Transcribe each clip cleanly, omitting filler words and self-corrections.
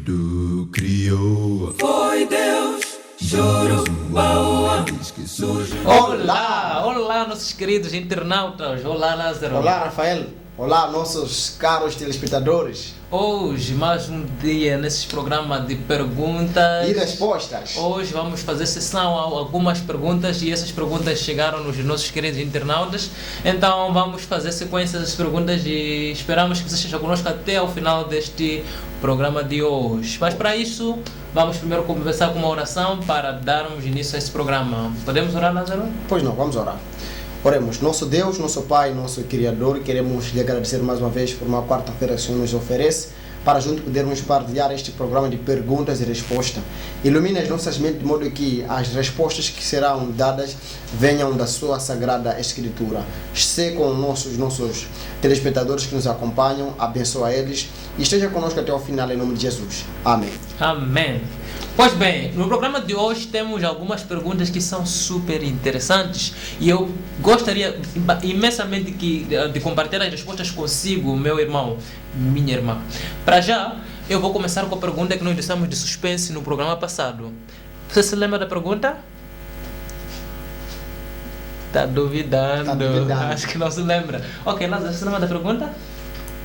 tudo criou. Foi Deus, choro, boa. Olá, olá nossos queridos internautas, olá Lázaro. Olá, Rafael. Olá, nossos caros telespectadores. Hoje, mais um dia nesses programas de perguntas E respostas. Hoje vamos fazer sessão a algumas perguntas e essas perguntas chegaram nos nossos queridos internautas. Então vamos fazer sequência das perguntas e esperamos que você esteja conosco até ao final deste programa de hoje. Mas para isso, vamos primeiro começar com uma oração para darmos início a esse programa. Podemos orar, Lázaro? Pois não, vamos orar. Oremos. Nosso Deus, nosso Pai, nosso Criador, queremos lhe agradecer mais uma vez por uma quarta-feira que o Senhor nos oferece para junto podermos partilhar este programa de perguntas e respostas. Ilumine as nossas mentes de modo que as respostas que serão dadas venham da sua sagrada Escritura. Se com nossos telespectadores que nos acompanham, abençoa eles e esteja conosco até o final em nome de Jesus. Amém. Amém. Pois bem, no programa de hoje temos algumas perguntas que são super interessantes e eu gostaria imensamente de compartilhar as respostas consigo, meu irmão, minha irmã. Para já, eu vou começar com a pergunta que nós deixamos de suspense no programa passado. Você se lembra da pergunta? Tá duvidando. Acho que não se lembra. Ok, Lázaro, você se lembra da pergunta?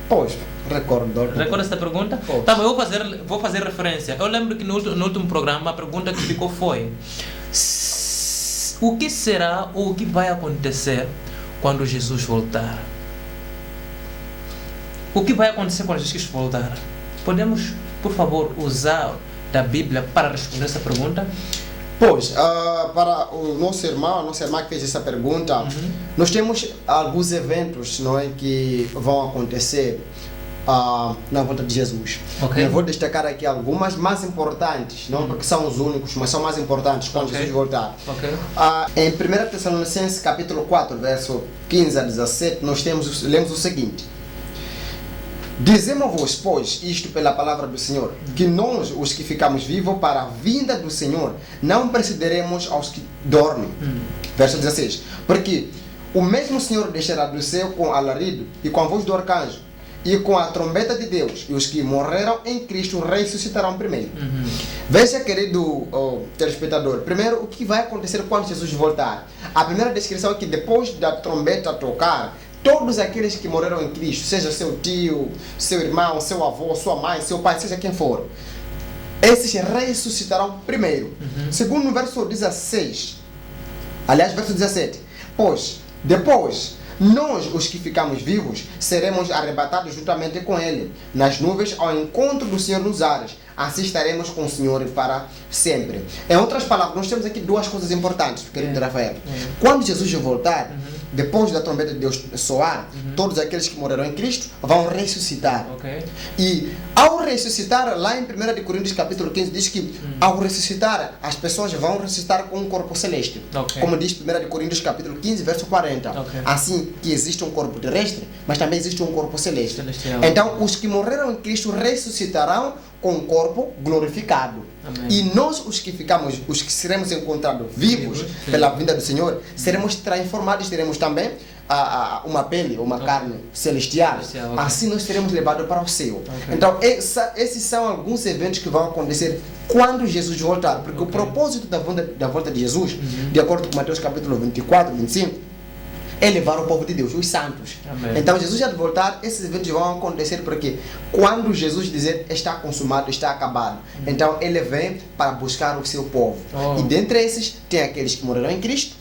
Pois, recordo. Recorda essa pergunta? Pois. Tá, mas eu vou fazer referência. Eu lembro que no último programa a pergunta que ficou foi: o que será ou o que vai acontecer quando Jesus voltar? O que vai acontecer quando Jesus voltar? Podemos, por favor, usar da Bíblia para responder essa pergunta? Pois, para o nosso irmão, a nossa irmã que fez essa pergunta, nós temos alguns eventos, não é, que vão acontecer na volta de Jesus. Ok. Eu vou destacar aqui algumas mais importantes, não porque são os únicos, mas são mais importantes quando Ok. Jesus voltar. Ok. Em 1 Tessalonicenses capítulo 4, verso 15 a 17, lemos o seguinte: Dizemos-vos, pois, isto pela palavra do Senhor, que nós, os que ficamos vivos para a vinda do Senhor, não precederemos aos que dormem. Verso 16. Porque o mesmo Senhor descerá do céu com alarido e com a voz do arcanjo e com a trombeta de Deus, e os que morreram em Cristo ressuscitarão primeiro. Veja, querido telespectador, primeiro o que vai acontecer quando Jesus voltar. A primeira descrição é que depois da trombeta tocar, todos aqueles que morreram em Cristo, seja seu tio, seu irmão, seu avô, sua mãe, seu pai, seja quem for, esses ressuscitarão primeiro. Segundo no verso 16, aliás, verso 17, pois, depois, nós, os que ficamos vivos, seremos arrebatados juntamente com Ele, nas nuvens, ao encontro do Senhor nos ares. Assim estaremos com o Senhor para sempre. Em outras palavras, nós temos aqui duas coisas importantes, querido Rafael. Quando Jesus voltar, depois da trombeta de Deus soar, todos aqueles que morreram em Cristo vão ressuscitar. Ok. E ao ressuscitar, lá em 1 Coríntios capítulo 15, diz que ao ressuscitar, as pessoas vão ressuscitar com um corpo celeste. Ok. Como diz 1 Coríntios capítulo 15, verso 40. Ok. Assim que existe um corpo terrestre, mas também existe um corpo celeste. Celestial. Então, os que morreram em Cristo ressuscitarão com um corpo glorificado. Amém. E nós, os que seremos encontrados vivos Sim. pela vinda do Senhor, seremos transformados, teremos também uma pele, uma carne celestial. Celestial, ok. Assim nós seremos levados para o céu. Ok. Então, esses são alguns eventos que vão acontecer quando Jesus voltar. Porque o propósito da volta de Jesus, de acordo com Mateus capítulo 24, 25, é levar o povo de Deus, os santos. Amém. Então, Jesus já de voltar, esses eventos vão acontecer porque quando Jesus dizer está consumado, está acabado, então ele vem para buscar o seu povo. Oh. E dentre esses, tem aqueles que morreram em Cristo,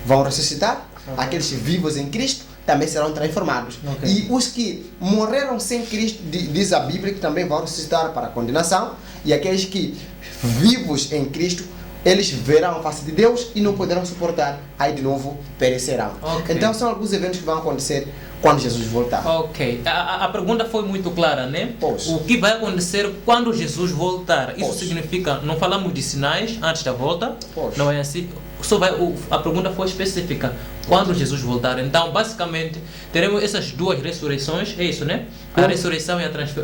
vão ressuscitar, aqueles vivos em Cristo também serão transformados. Ok. E os que morreram sem Cristo, diz a Bíblia, que também vão ressuscitar para a condenação, e aqueles que vivos em Cristo, eles verão a face de Deus e não poderão suportar, aí de novo perecerão. Ok. Então são alguns eventos que vão acontecer quando Jesus voltar. Ok. A pergunta foi muito clara, né? Pois. O que vai acontecer quando Jesus voltar? Isso Pois. significa, não falamos de sinais antes da volta, Pois. não é assim? A pergunta foi específica. quando Jesus voltar. Então, basicamente, teremos essas duas ressurreições, é isso, né? A ressurreição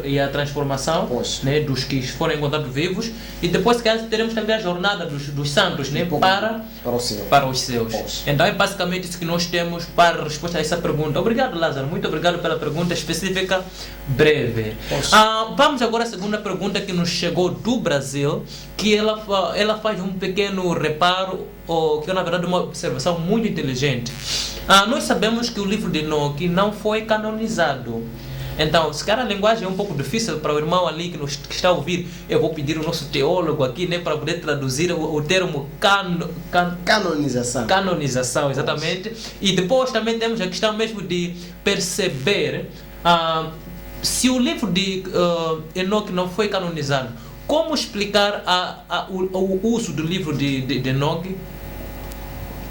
e a transformação, Pois. né, dos que foram encontrados vivos. E depois, se calhar, teremos também a jornada dos santos, né? Para o céu. Para os céus. Pois. Então, é basicamente isso que nós temos para a resposta a essa pergunta. Obrigado, Lázaro. Muito obrigado pela pergunta específica, breve. Pois. Vamos agora à segunda pergunta que nos chegou do Brasil, que ela faz um pequeno reparo, ou que é, na verdade, uma observação muito inteligente. Nós sabemos que o livro de Enoque não foi canonizado. Então, se calhar a linguagem é um pouco difícil para o irmão ali que está a ouvir, eu vou pedir o nosso teólogo aqui, né, para poder traduzir o termo Canonização. canonização, exatamente. E depois também temos a questão mesmo de perceber se o livro de Enoque não foi canonizado, como explicar o uso do livro de Enoque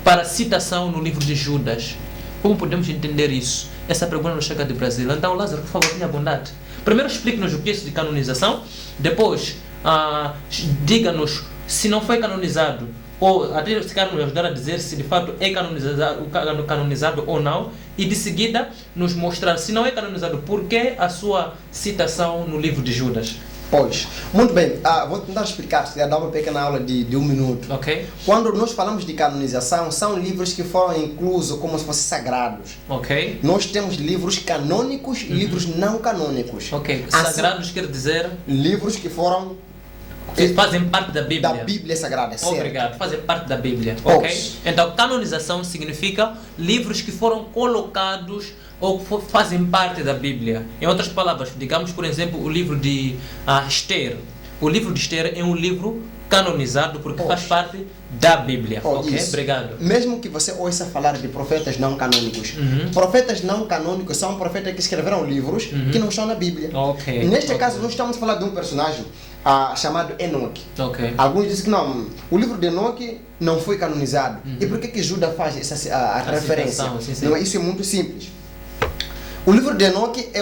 para citação no livro de Judas? Como podemos entender isso? Essa pergunta nos chega do Brasil. Então, Lázaro, por favor, tenha bondade. Primeiro explique-nos o que é isso de canonização, depois diga-nos se não foi canonizado, ou até se calhar nos ajudar a dizer se de fato é canonizado ou não, e de seguida nos mostrar se não é canonizado, por que a sua citação no livro de Judas. Pois, muito bem, vou tentar explicar, se dar uma pequena aula de 1 minuto. Ok? Quando nós falamos de canonização, são livros que foram inclusos como se fossem sagrados. Ok? Nós temos livros canônicos e livros não canônicos. Ok. Assim, Sagrados quer dizer livros que foram que fazem parte da Bíblia. da Bíblia Sagrada, certo? Obrigado, fazem parte da Bíblia. Pois. Ok? Então, canonização significa livros que foram colocados ou fazem parte da Bíblia. Em outras palavras, digamos, por exemplo, o livro de Esther. O livro de Esther é um livro canonizado porque faz parte da Bíblia. Ok? Isso. Obrigado. Mesmo que você ouça falar de profetas não canônicos, profetas não canônicos são profetas que escreveram livros que não estão na Bíblia. Ok. Neste Ok. caso, nós estamos a falar de um personagem chamado Enoque. Ok. Alguns dizem que não, o livro de Enoque não foi canonizado. E por que Judas faz essa referência? citação, sim, sim. Não, isso é muito simples. O livro de Enoque é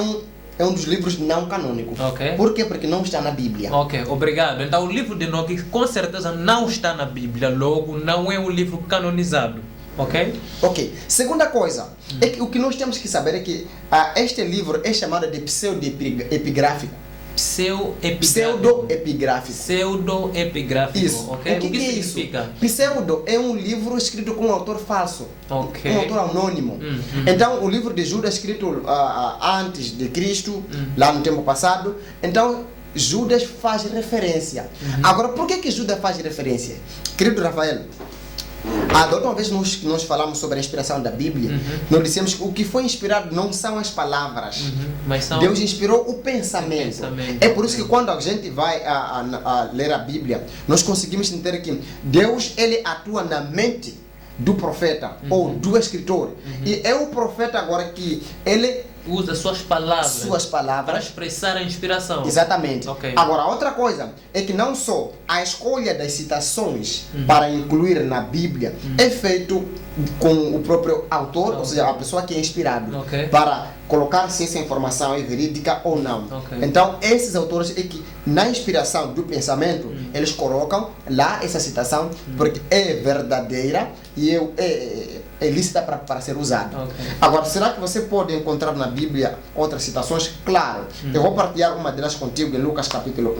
um dos livros não canônicos. Ok. Por quê? Porque não está na Bíblia. Ok, obrigado. Então, o livro de Enoque com certeza não está na Bíblia, logo não é um livro canonizado. Ok? Ok. Segunda coisa, é que o que nós temos que saber é que este livro é chamado de pseudo-epigráfico. Pseudo-epigráfico. Pseudo-epigráfico. Isso. Ok? O que é isso? significa? Pseudo é um livro escrito com um autor falso. Ok. Um autor anônimo. Então, o livro de Judas é escrito antes de Cristo, lá no tempo passado. Então, Judas faz referência. Agora, por que Judas faz referência? Querido Rafael, da última vez nós falamos sobre a inspiração da Bíblia, nós dissemos que o que foi inspirado não são as palavras. Mas são... Deus inspirou o pensamento. É por isso que quando a gente vai a ler a Bíblia, nós conseguimos entender que Deus ele atua na mente do profeta ou do escritor. E é o profeta agora que ele usa suas palavras para para expressar a inspiração. Exatamente. Ok. Agora, outra coisa é que não só a escolha das citações para incluir na Bíblia é feito com o próprio autor, ou seja, a pessoa que é inspirado, Ok. para colocar se essa informação é verídica ou não. Ok. Então, esses autores é que na inspiração do pensamento, eles colocam lá essa citação porque é verdadeira e é lícita para ser usada. Ok. Agora, será que você pode encontrar na Bíblia outras citações? Claro. Eu vou partilhar uma delas contigo em Lucas capítulo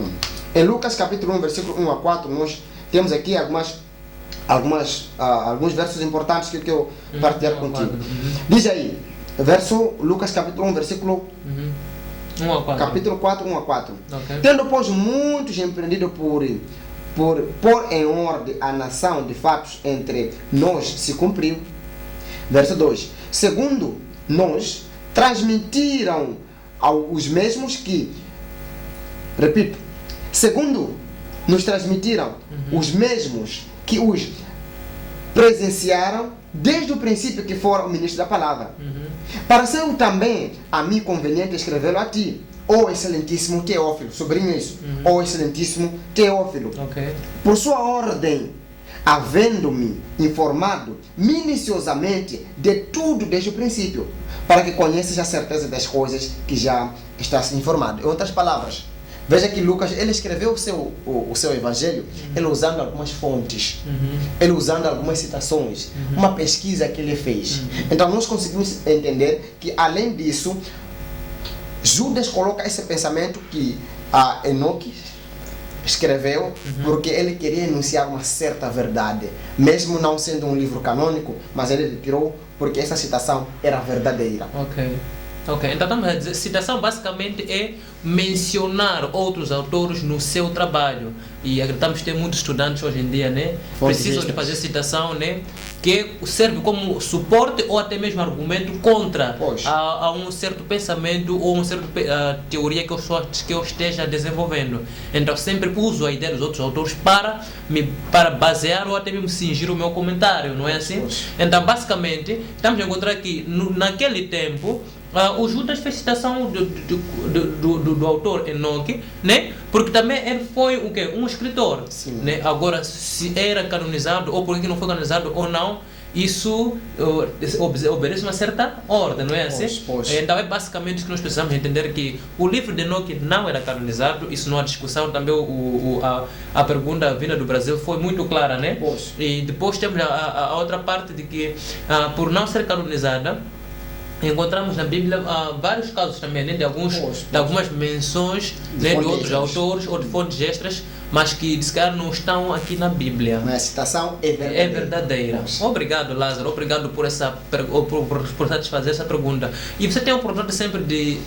1. Em Lucas capítulo 1, versículo 1 a 4, nós temos aqui alguns versos importantes que eu partilhar contigo. Diz aí, Lucas capítulo 1, versículo 1 a 4. capítulo 4, 1 a 4. Ok. Tendo, pois, muitos empreendido por pôr em ordem a nação de fatos entre nós se cumpriu. Verso 2. Segundo nós, transmitiram aos mesmos que, repito, segundo nos transmitiram os mesmos que os presenciaram desde o princípio que foram ministros da palavra. Pareceu também a mim conveniente escrevê-lo a ti, ó excelentíssimo Teófilo, sobrinho isso, ó excelentíssimo Teófilo, Ok. por sua ordem, havendo-me informado minuciosamente de tudo desde o princípio, para que conheças a certeza das coisas que já estás informado. Em outras palavras, Veja que Lucas, ele escreveu o seu evangelho, ele usando algumas fontes, ele usando algumas citações, uma pesquisa que ele fez. Então nós conseguimos entender que, além disso, Judas coloca esse pensamento que Enoque escreveu porque ele queria enunciar uma certa verdade, mesmo não sendo um livro canônico, mas ele retirou porque essa citação era verdadeira. Ok, então estamos a dizer, citação basicamente é mencionar outros autores no seu trabalho. E acreditamos que tem muitos estudantes hoje em dia, né? Precisam de fazer citação, né? Que serve como suporte ou até mesmo argumento contra a um certo pensamento ou uma certa teoria que eu esteja desenvolvendo. Então sempre uso a ideia dos outros autores para basear ou até mesmo cingir o meu comentário, não é assim? Então basicamente estamos a encontrar que naquele tempo o Judas fez citação do autor Enoque, né? Porque também ele foi o quê? Um escritor. Né? Agora, se era canonizado ou porque não foi canonizado ou não, isso obedece uma certa ordem, não é assim? Então é basicamente isso que nós precisamos entender, que o livro de Enoque não era canonizado, isso não há discussão. Também a pergunta vinda do Brasil foi muito clara, né? E depois temos a outra parte de que por não ser canonizada, encontramos na Bíblia vários casos também, né, de algumas menções, né, de outros autores ou de fontes extras, mas que se calhar não estão aqui na Bíblia. Mas a citação é verdadeira. Obrigado, Lázaro. Obrigado por satisfazer essa pergunta. E você tem a oportunidade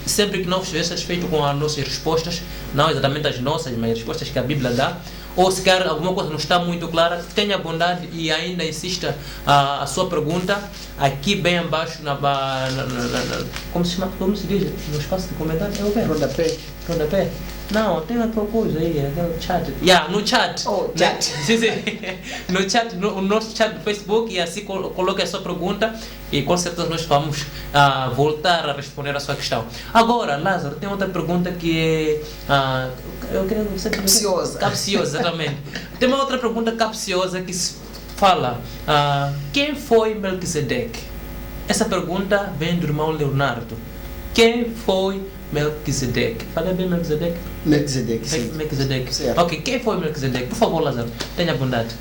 sempre que não estiver satisfeito com as nossas respostas, não exatamente as nossas, mas as respostas que a Bíblia dá, ou se quer alguma coisa não está muito clara, tenha bondade e ainda insista a sua pergunta aqui bem abaixo como se chama? Como se diz? No espaço de comentário? É o quê? Rodapé? Não, tem outra coisa aí, aquele chat. No chat. Chat. Sim. No chat, no nosso chat do Facebook, e assim coloque a sua pergunta e com certeza nós vamos voltar a responder a sua questão. Agora, Lázaro, tem outra pergunta que é... capciosa. Capciosa, exatamente. Tem uma outra pergunta capciosa que se fala, quem foi Melquisedeque? Essa pergunta vem do irmão Leonardo. Quem foi Melquisedeque? Falei bem Melquisedeque? Melquisedeque, sim. Melquisedeque. Certo. Ok, quem foi Melquisedeque? Por favor, Lázaro, tenha bondade.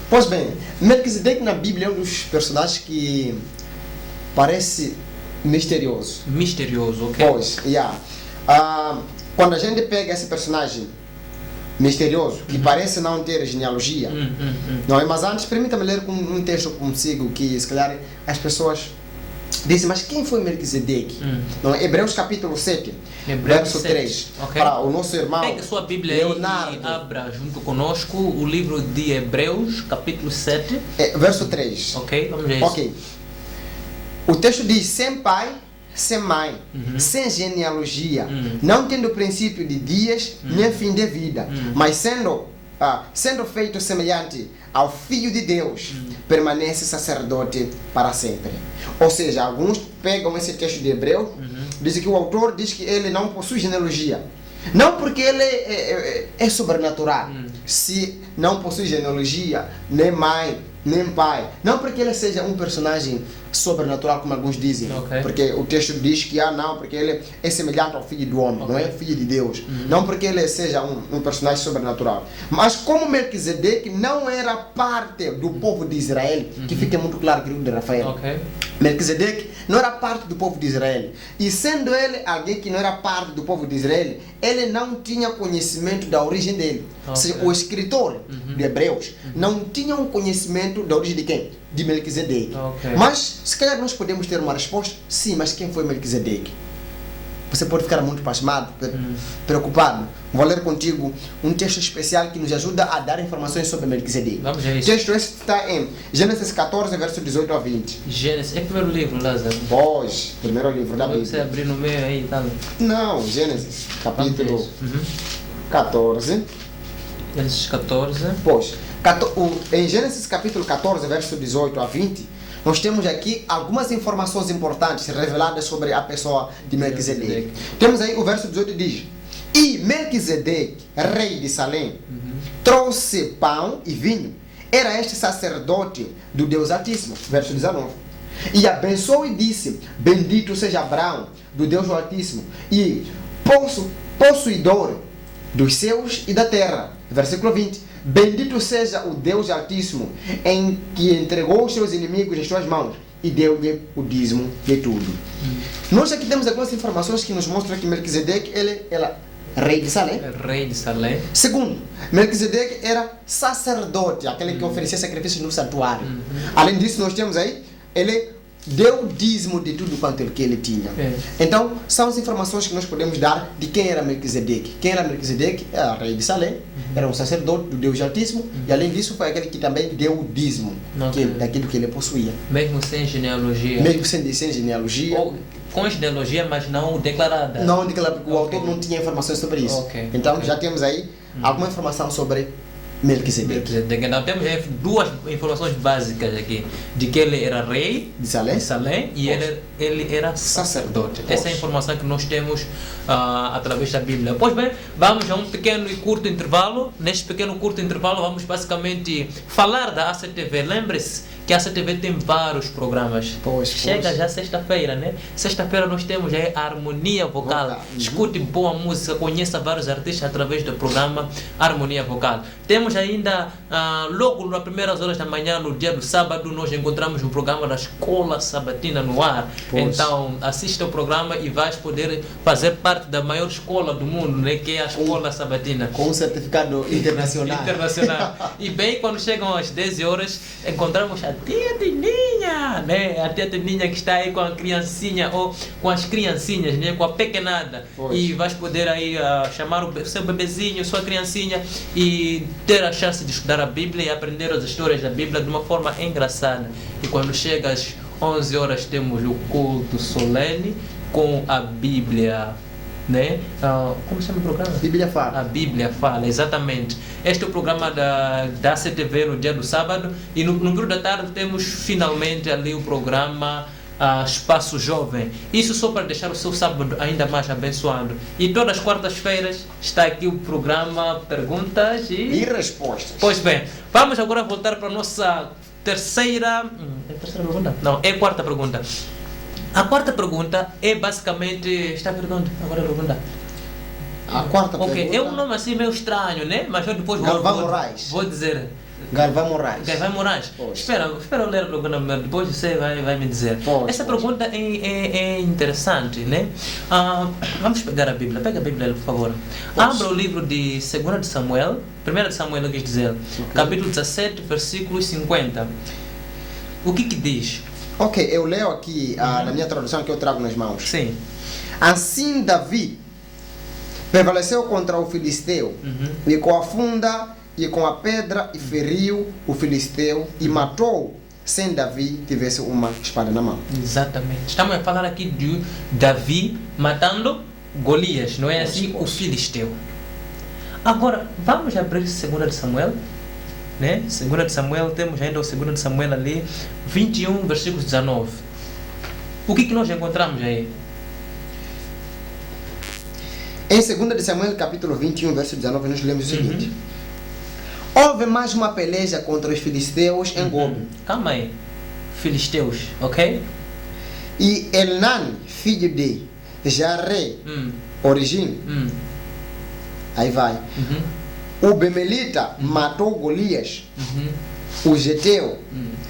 Pois bem, Melquisedeque na Bíblia é um dos personagens que parece misterioso. Misterioso, ok. Pois, quando a gente pega esse personagem misterioso, que parece não ter genealogia, não é? Mas antes, permita-me ler um texto consigo que, se calhar, as pessoas dizem, mas quem foi Melquisedeque? Não é? Hebreus capítulo 7, verso 3. Okay. Para o nosso irmão Pega a sua Bíblia Leonardo. E abra junto conosco o livro de Hebreus, capítulo 7. Verso 3. Ok, vamos ver isso. Ok. O texto diz, sem pai, sem mãe, sem genealogia, não tendo princípio de dias, nem fim de vida, mas sendo feito semelhante ao Filho de Deus, permanece sacerdote para sempre. Ou seja, alguns pegam esse texto de Hebreus, dizem que o autor diz que ele não possui genealogia. Não porque ele é sobrenatural, se não possui genealogia, nem mãe, nem pai. Não porque ele seja um personagem sobrenatural, como alguns dizem. Okay. Porque o texto diz que não, porque ele é semelhante ao Filho do Homem, não é Filho de Deus. Não porque ele seja um personagem sobrenatural. Mas como Melquisedeque não era parte do povo de Israel, que fica muito claro, querido de Rafael. Okay. Melquisedeque não era parte do povo de Israel. E sendo ele alguém que não era parte do povo de Israel, ele não tinha conhecimento da origem dele. Okay. Ou seja, o escritor de Hebreus não tinha um conhecimento da origem de quem? De Melquisedeque. Okay. Mas, se calhar nós podemos ter uma resposta, sim, mas quem foi Melquisedeque? Você pode ficar muito pasmado, preocupado. Vou ler contigo um texto especial que nos ajuda a dar informações sobre Melquisedeque. Vamos ver isso. O texto esse está em Gênesis 14, verso 18 a 20. Gênesis, é o primeiro livro, Lázaro? Pois, primeiro livro da Bíblia. Você abrir no meio aí, tá? Não, Gênesis, capítulo 14. Gênesis 14. Pois, em Gênesis capítulo 14, verso 18 a 20, nós temos aqui algumas informações importantes reveladas sobre a pessoa de Melquisedeque. Temos aí o verso 18 diz: e Melquisedeque, rei de Salém, trouxe pão e vinho. Era este sacerdote do Deus Altíssimo. Verso 19. E abençoou e disse: bendito seja Abraão, do Deus Altíssimo, e possuidor dos céus e da terra. Versículo 20. Bendito seja o Deus Altíssimo, em que entregou os seus inimigos em suas mãos e deu-lhe o dízimo de tudo. Nós aqui temos algumas informações que nos mostram que Melquisedeque, ele era rei de Salém. Rei de Salém. Segundo, Melquisedeque era sacerdote, aquele que oferecia sacrifícios no santuário. Além disso, nós temos aí, ele deu o dízimo de tudo quanto que ele tinha. Então, são as informações que nós podemos dar de quem era Melquisedeque. Quem era Melquisedeque? Era rei de Salém, era um sacerdote do Deus Altíssimo, e além disso foi aquele que também deu o dízimo daquilo que ele possuía. Mesmo sem genealogia. Mesmo sem genealogia. Ou com genealogia, mas não declarada. Não declarada, porque o autor não tinha informações sobre isso. Então, já temos aí alguma informação sobre Melquisedeque. Então temos duas informações básicas aqui, de que ele era rei de Salém e ele era sacerdote. Essa é a informação que nós temos através da Bíblia. Pois bem, vamos a um pequeno e curto intervalo. Neste pequeno curto intervalo vamos basicamente falar da ACTV. Lembre-se que a ACTV tem vários programas. Chega já sexta-feira, né? Sexta-feira nós temos aí a Harmonia Vocal. Escute boa música, conheça vários artistas através do programa Harmonia Vocal. Temos ainda, logo nas primeiras horas da manhã, no dia do sábado, nós encontramos um programa da Escola Sabatina no ar. Então, assista o programa e vais poder fazer parte da maior escola do mundo, né? Que é a Escola Sabatina. Com um certificado internacional. E bem, quando chegam às 10 horas, encontramos a tia Tininha, né? A tia Tininha que está aí com a criancinha, ou com as criancinhas, né? Com a pequenada. E vais poder aí chamar o seu bebezinho, sua criancinha, e ter a chance de estudar a Bíblia e aprender as histórias da Bíblia de uma forma engraçada. E quando chega às 11 horas temos o culto solene com a Bíblia, né? Como se chama o programa? Bíblia Fala. A Bíblia Fala, exatamente. Este é o programa da CTV no dia do sábado, e no período da tarde temos finalmente ali o programa Espaço Jovem. Isso só para deixar o seu sábado ainda mais abençoado. E todas as quartas-feiras está aqui o programa Perguntas e Respostas. Pois bem, vamos agora voltar para a nossa terceira... É a terceira pergunta? Não, é a quarta pergunta. A quarta pergunta é basicamente... Está perguntando? Agora a pergunta. A quarta pergunta... É um nome assim meio estranho, né? Mas eu depois vou dizer... Galvão Moraes. Espera eu ler a pergunta, depois você vai me dizer. Essa pergunta é interessante, né? Vamos pegar a Bíblia. Pega a Bíblia, por favor. Abra o livro de 2 de Samuel. 1 de Samuel, eu quis dizer. Capítulo 17, versículos 50. O que diz? Ok, eu leio aqui na minha tradução que eu trago nas mãos. Sim. Assim Davi prevaleceu contra o filisteu e com a funda e com a pedra e feriu o filisteu e matou sem Davi tivesse uma espada na mão. Exatamente. Estamos a falar aqui de Davi matando Golias, não é assim? O filisteu. Agora, vamos abrir 2 de Samuel, né? 2 de Samuel, temos ainda o 2 de Samuel ali, 21, versículos 19. O que nós encontramos aí? Em 2 de Samuel, capítulo 21, verso 19, nós lemos o seguinte. Houve mais uma peleja contra os filisteus em Gobe. Calma aí. Filisteus, ok? E Elnan, filho de Jaré, origem. Aí vai. O Bemelita matou Golias, o Geteu,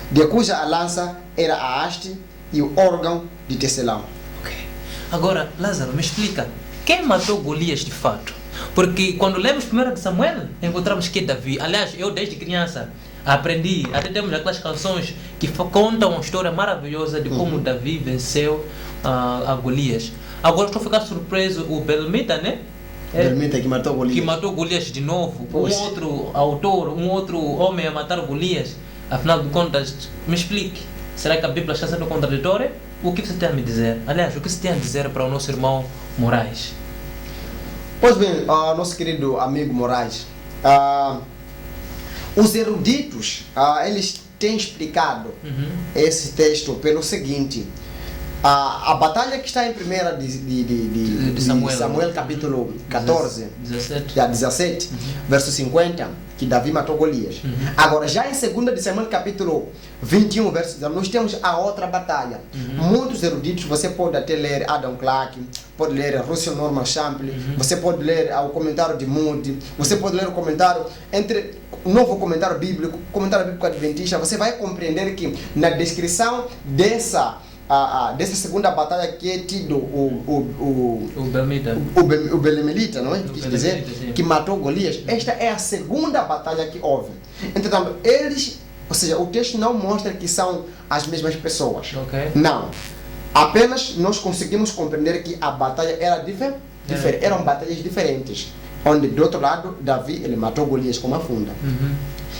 de cuja lança era a haste e o órgão de tecelão. Ok. Agora, Lázaro, me explica. Quem matou Golias de fato? Porque quando lemos 1 de Samuel, encontramos que Davi. Aliás, eu desde criança aprendi, até temos aquelas canções que contam uma história maravilhosa de como Davi venceu a Golias. Agora estou a ficar surpreso, o Belmita, né? Belmita que matou Golias. Que matou Golias de novo. Um outro autor, um outro homem a matar Golias. Afinal de contas, me explique. Será que a Bíblia está sendo contraditória? O que você tem a me dizer? Aliás, o que você tem a dizer para o nosso irmão Moraes? Pois bem, nosso querido amigo Moraes, os eruditos, eles têm explicado esse texto pelo seguinte. A batalha que está em 1 de Samuel capítulo 14, 17, verso 50, que Davi matou Golias. Agora, já em 2 de Samuel capítulo 21, verso 19, nós temos a outra batalha. Muitos eruditos, você pode até ler Adam Clarke, pode ler Russell Norman Champlin, você pode ler o comentário de Moody, você pode ler o comentário entre o novo comentário bíblico adventista. Você vai compreender que na descrição dessa segunda batalha que é tido o Belemelita, não é? Quis dizer, que matou Golias. Esta é a segunda batalha que houve. Entretanto, ou seja, o texto não mostra que são as mesmas pessoas. Não. Apenas nós conseguimos compreender que a batalha era diferente. Eram batalhas diferentes. Onde, do outro lado, Davi ele matou Golias com uma funda.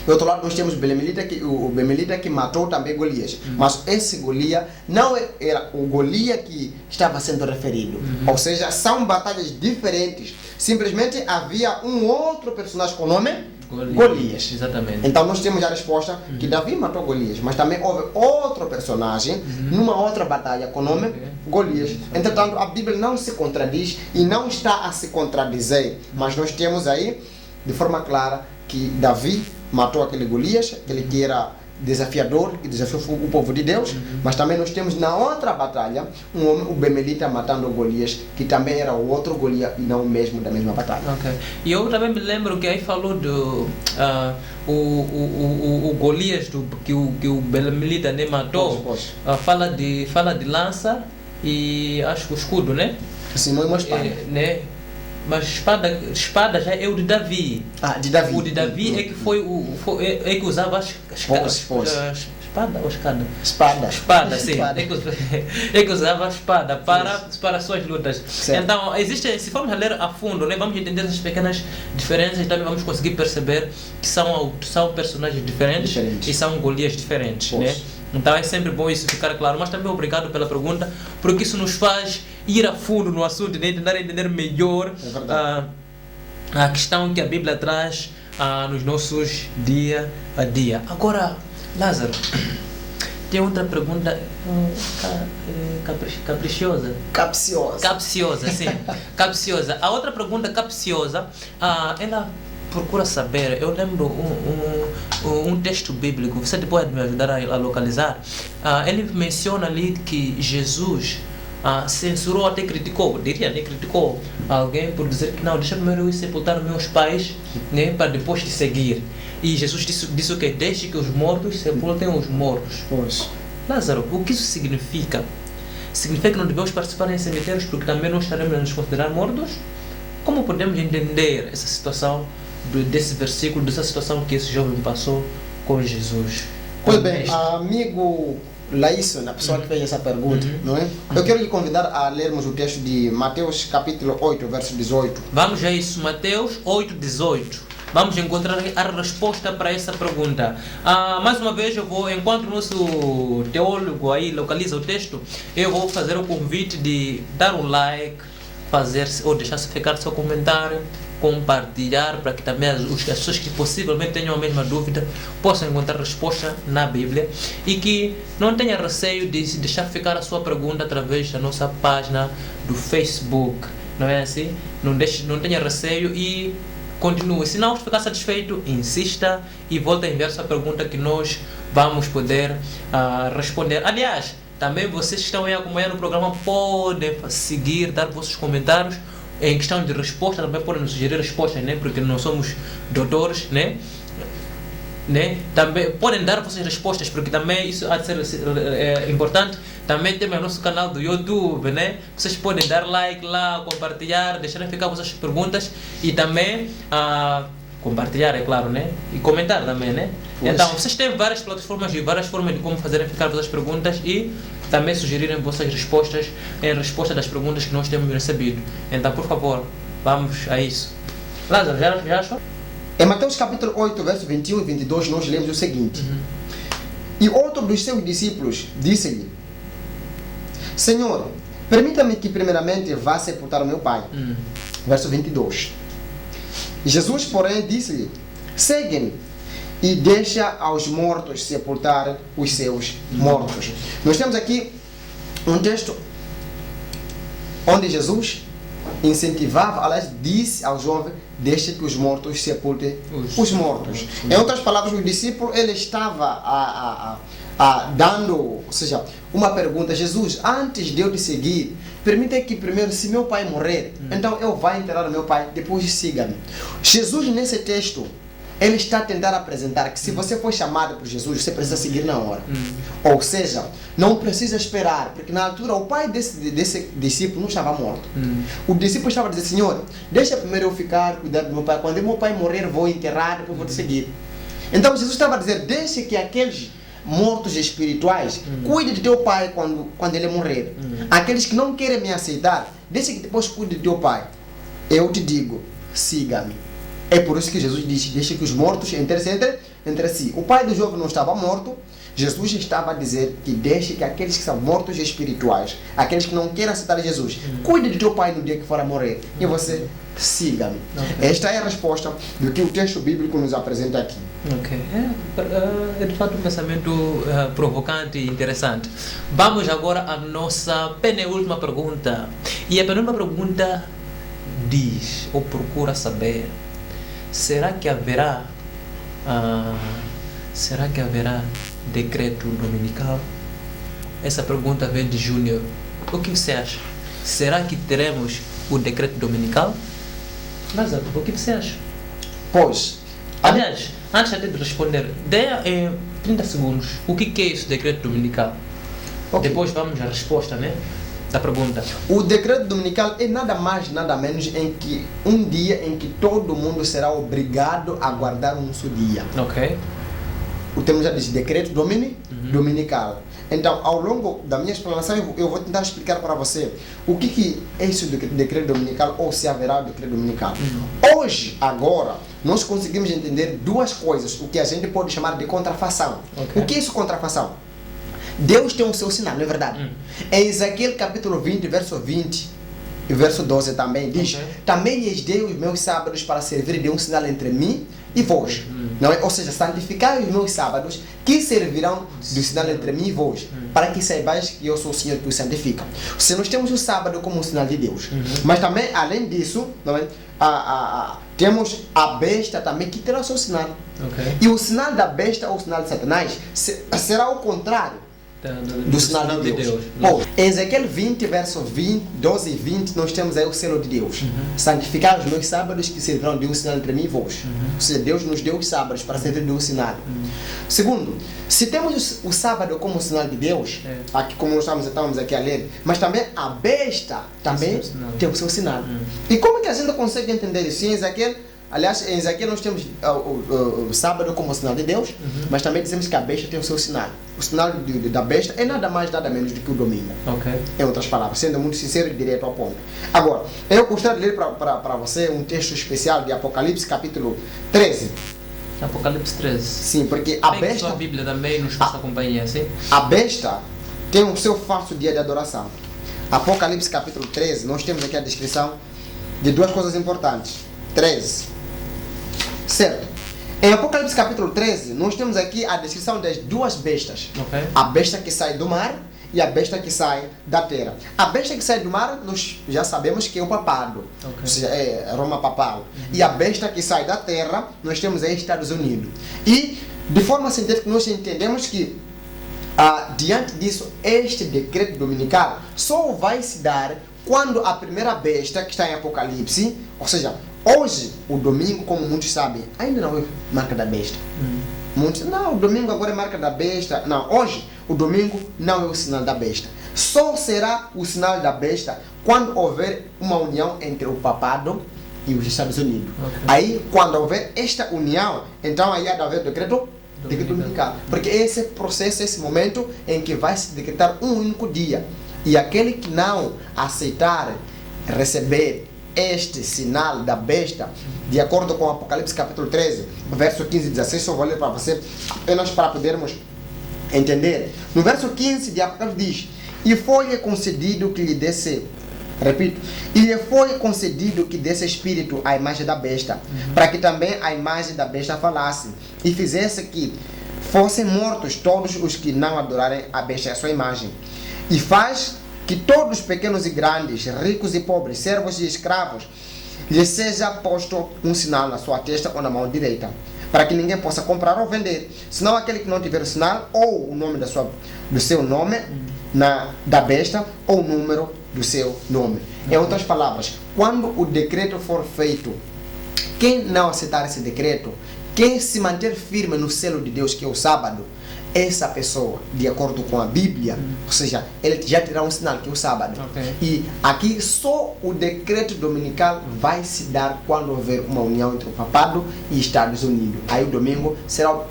Do outro lado, nós temos o Belemelita que matou também Golias. Mas esse Golias não era o Golias que estava sendo referido. Ou seja, são batalhas diferentes. Simplesmente havia um outro personagem com o nome Golias. Exatamente. Então nós temos a resposta que Davi matou Golias. Mas também houve outro personagem numa outra batalha com o nome Golias. Entretanto, a Bíblia não se contradiz e não está a se contradizer. Mas nós temos aí, de forma clara, que Davi matou aquele Golias, aquele que era desafiador, que desafiou o povo de Deus, mas também nós temos na outra batalha um homem, o Bemelita, matando o Golias, que também era o outro Golias e não o mesmo da mesma batalha. E eu também me lembro que aí falou do o Golias que o Bemelita nem matou. Fala de lança e acho que o escudo, né? Sim, não é uma espada. Né? Mas espada já é o de Davi. De Davi. O de Davi é que é que usava espada ou escada? Espada, sim. É que usava a espada para suas lutas. Certo. Então, se formos a ler a fundo, né, vamos entender essas pequenas diferenças e também vamos conseguir perceber que são personagens diferentes. E são Golias diferentes. Né? Então é sempre bom isso ficar claro, mas também obrigado pela pergunta, porque isso nos faz ir a fundo no assunto, né? Tentar entender melhor a questão que a Bíblia traz nos nossos dia a dia. Agora, Lázaro, tem outra pergunta capciosa. Capciosa, sim. Capciosa. A outra pergunta capciosa, ela procura saber, eu lembro um texto bíblico, você pode me ajudar a localizar, ele menciona ali que Jesus censurou, até criticou alguém por dizer que não, deixa primeiro eu sepultar meus pais, né, para depois te seguir. E Jesus disse o que? Deixe que os mortos sepultem os mortos. Lázaro, o que isso significa? Significa que não devemos participar em cemitérios porque também não estaremos a nos considerar mortos? Como podemos entender essa situação desse versículo, dessa situação que esse jovem passou com Jesus? Pois bem, amigo Laíson, a pessoa que fez essa pergunta, não é? Eu quero lhe convidar a lermos o texto de Mateus capítulo 8, verso 18. Vamos a isso, Mateus 8, 18. Vamos encontrar a resposta para essa pergunta. Mais uma vez, eu vou, enquanto o nosso teólogo aí localiza o texto, eu vou fazer o convite de dar um like, ou deixar-se ficar seu comentário, compartilhar, para que também as pessoas que possivelmente tenham a mesma dúvida possam encontrar resposta na Bíblia e que não tenha receio de deixar ficar a sua pergunta através da nossa página do Facebook, não é assim? Não tenha receio e continue. Se não ficar satisfeito, insista e volte a enviar sua pergunta que nós vamos poder responder. Aliás, também vocês que estão aí acompanhando o programa podem seguir, dar vossos comentários. Em questão de resposta, também podem nos sugerir respostas, né? Porque não somos doutores, né? Também podem dar vossas respostas, porque também isso há de ser importante. Também temos o nosso canal do YouTube, né? Vocês podem dar like lá, compartilhar, deixar ficar vossas perguntas e também compartilhar, é claro, né? E comentar também, né? Pois. Então, vocês têm várias plataformas e várias formas de como fazerem ficar vossas perguntas e também sugerirem vossas respostas em resposta das perguntas que nós temos recebido. Então, por favor, vamos a isso. Lázaro, já achou? Em Mateus capítulo 8, verso 21 e 22, nós lemos o seguinte. E outro dos seus discípulos disse-lhe: Senhor, permita-me que primeiramente vá sepultar o meu pai. Verso 22. Jesus, porém, disse-lhe: segue-me e deixa aos mortos sepultar os seus mortos. Nós temos aqui um texto onde Jesus incentivava, aliás, disse ao jovem: deixe que os mortos sepultem os mortos. Em outras palavras, o discípulo ele estava dando, ou seja, uma pergunta: Jesus, antes de eu te seguir, permita que primeiro, se meu pai morrer, então eu vou enterrar meu pai, depois siga-me. Jesus, nesse texto, ele está a tentar apresentar que se você for chamado por Jesus, você precisa seguir na hora. Ou seja, não precisa esperar, porque na altura o pai desse discípulo não estava morto. O discípulo estava a dizer: Senhor, deixa primeiro eu ficar, cuidar do meu pai. Quando meu pai morrer, vou enterrar, depois vou te seguir. Então Jesus estava a dizer: deixe que aqueles mortos espirituais cuide de teu pai quando ele morrer. Aqueles que não querem me aceitar, deixe que depois cuide de teu pai. Eu te digo, siga-me. É por isso que Jesus diz: deixe que os mortos entre si. O pai do jovem não estava morto. Jesus estava a dizer que deixe que aqueles que são mortos espirituais, aqueles que não querem aceitar Jesus, cuide de teu pai no dia que for a morrer. E você, siga-me. Esta é a resposta do que o texto bíblico nos apresenta aqui. Ok. É de fato um pensamento provocante e interessante. Vamos agora à nossa penúltima pergunta. E a penúltima pergunta diz, ou procura saber: será que haverá decreto dominical? Essa pergunta vem de Júnior. O que você acha? Será que teremos o decreto dominical? Lázaro, o que você acha? Pois, aliás, antes até de responder, dê 30 segundos o que é esse decreto dominical. Okay. Depois vamos à resposta, né, da pergunta. O decreto dominical é nada mais, nada menos em que um dia em que todo mundo será obrigado a guardar um só dia. Ok. O termo já diz decreto dominical. Então, ao longo da minha explanação, eu vou tentar explicar para você o que é esse decreto dominical, ou se haverá o decreto dominical. Hoje, agora, nós conseguimos entender duas coisas, o que a gente pode chamar de contrafação. Okay. O que é isso, contrafação? Deus tem o seu sinal, não é verdade? Em Ezequiel capítulo 20, verso 20 e verso 12 também diz: também lhes dei os meus sábados para servir de um sinal entre mim e vós. Não é? Ou seja, santificai os meus sábados, que servirão de sinal entre mim e vós, para que saibais que eu sou o Senhor que os santifica. Se nós temos o sábado como um sinal de Deus, mas também, além disso, não é? Temos a besta também, que terá o seu sinal. Okay. E o sinal da besta, ou o sinal de Satanás, será o contrário do sinal de Deus. Bom, em Ezequiel 20, verso 12 e 20, nós temos aí o selo de Deus. Santificar os meus sábados, que servirão de um sinal entre mim e vós. Ou seja, Deus nos deu os sábados para servir de um sinal. Segundo, se temos o sábado como sinal de Deus, aqui como nós estamos aqui a ler, mas também a besta também tem o seu sinal. E como é que a gente consegue entender isso? Em Ezequiel, aliás, em Ezequiel nós temos o sábado como sinal de Deus, mas também dizemos que a besta tem o seu sinal. O sinal da besta é nada mais, nada menos do que o domingo. Okay. Em outras palavras, sendo muito sincero e direto ao ponto. Agora, eu gostaria de ler para você um texto especial de Apocalipse, capítulo 13. Apocalipse 13. Sim, porque a besta... sua Bíblia também nos acompanha, sim? A besta tem o seu falso dia de adoração. Apocalipse, capítulo 13, nós temos aqui a descrição de duas coisas importantes. 13. Certo. Em Apocalipse capítulo 13, nós temos aqui a descrição das duas bestas. Okay. A besta que sai do mar e a besta que sai da terra. A besta que sai do mar, nós já sabemos que é o papado. Okay. Ou seja, é Roma papal. E a besta que sai da terra, nós temos aí Estados Unidos. E, de forma científica, nós entendemos que, diante disso, este decreto dominical só vai se dar quando a primeira besta, que está em Apocalipse, ou seja, hoje, o domingo, como muitos sabem, ainda não é marca da besta. Muitos, não, o domingo agora é marca da besta. Não, hoje, o domingo não é o sinal da besta. Só será o sinal da besta quando houver uma união entre o papado e os Estados Unidos. Okay. Aí, quando houver esta união, então aí há de haver decreto dominical. Porque esse processo, esse momento em que vai se decretar um único dia. E aquele que não aceitar receber este sinal da besta, de acordo com Apocalipse capítulo 13, verso 15 e 16, eu vou ler para você apenas para podermos entender. No verso 15 de Apocalipse diz: e foi-lhe concedido que lhe desse, repito, e lhe foi concedido que desse espírito à imagem da besta, para que também a imagem da besta falasse, e fizesse que fossem mortos todos os que não adorarem a besta e a sua imagem. e faz que todos, pequenos e grandes, ricos e pobres, servos e escravos, lhe seja posto um sinal na sua testa ou na mão direita, para que ninguém possa comprar ou vender, senão aquele que não tiver o sinal ou o nome do seu nome da besta ou o número do seu nome. Em outras palavras, quando o decreto for feito, quem não aceitar esse decreto, quem se manter firme no selo de Deus, que é o sábado, essa pessoa, de acordo com a Bíblia, ou seja, ele já terá um sinal, que é o sábado. Ok. E aqui só o decreto dominical vai se dar quando houver uma união entre o papado e Estados Unidos. Aí o domingo será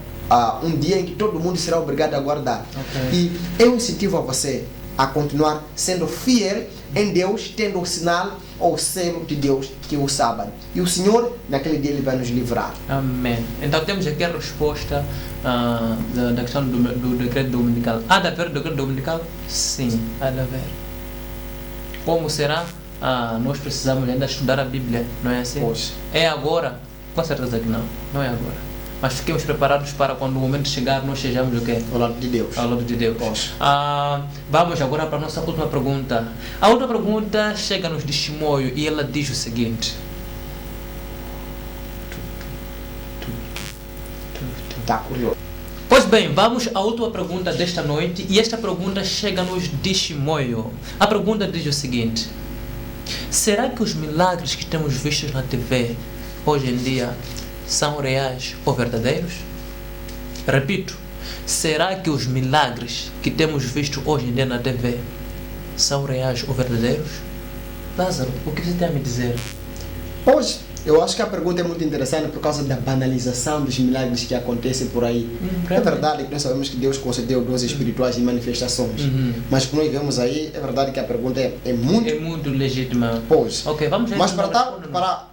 um dia em que todo mundo será obrigado a guardar. Ok. E eu incentivo a você a continuar sendo fiel em Deus, tendo o sinal ou o selo de Deus, que é o sábado. E o Senhor, naquele dia, Ele vai nos livrar. Amém. Então temos aqui a resposta da questão do decreto dominical. Há de haver decreto dominical? Sim, há de haver. Como será? Nós precisamos ainda estudar a Bíblia, não é assim? Pois. É agora? Com certeza que não. Não é agora. Mas fiquemos preparados para quando o momento chegar, nós sejamos o quê? Ao lado de Deus. Ao lado de Deus. Pois. Vamos agora para a nossa última pergunta. A outra pergunta chega-nos de Chimoio e ela diz o seguinte. Está curioso. Pois bem, vamos à última pergunta desta noite e esta pergunta chega-nos de Chimoio. A pergunta diz o seguinte: será que os milagres que temos vistos na TV hoje em dia são reais ou verdadeiros? Repito, será que os milagres que temos visto hoje em dia na TV são reais ou verdadeiros? Lázaro, o que você tem a me dizer? Pois, eu acho que a pergunta é muito interessante por causa da banalização dos milagres que acontecem por aí. É verdade que nós sabemos que Deus concedeu dons espirituais e manifestações, mas o que nós vemos aí, é verdade que a pergunta é muito... É muito legítima. Pois. Ok, vamos ver. Mas para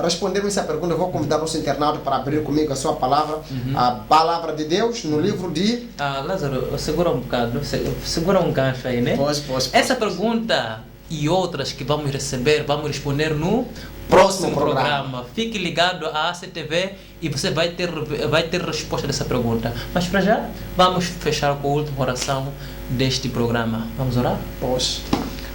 respondermos essa pergunta, eu vou convidar o nosso internauta para abrir comigo a sua palavra, a palavra de Deus, no livro de... Lázaro, segura um bocado, segura um gancho aí, né? Pois. Essa pergunta e outras que vamos receber, vamos responder no Próximo próximo programa. Fique ligado à ACTV e você vai ter resposta dessa pergunta. Mas para já, vamos fechar com a última oração deste programa. Vamos orar? Pois.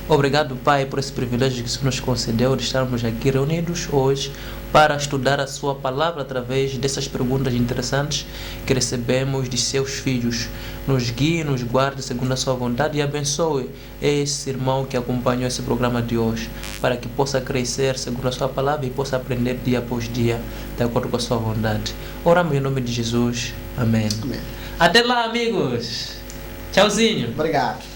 Obrigado, Pai, por esse privilégio que o Senhor nos concedeu de estarmos aqui reunidos hoje para estudar a Sua palavra através dessas perguntas interessantes que recebemos de Seus filhos. Nos guie, nos guarde segundo a Sua vontade e abençoe esse irmão que acompanhou esse programa de hoje, para que possa crescer segundo a Sua palavra e possa aprender dia após dia, de acordo com a Sua vontade. Oramos em nome de Jesus. Amém. Amém. Até lá, amigos. Tchauzinho. Obrigado.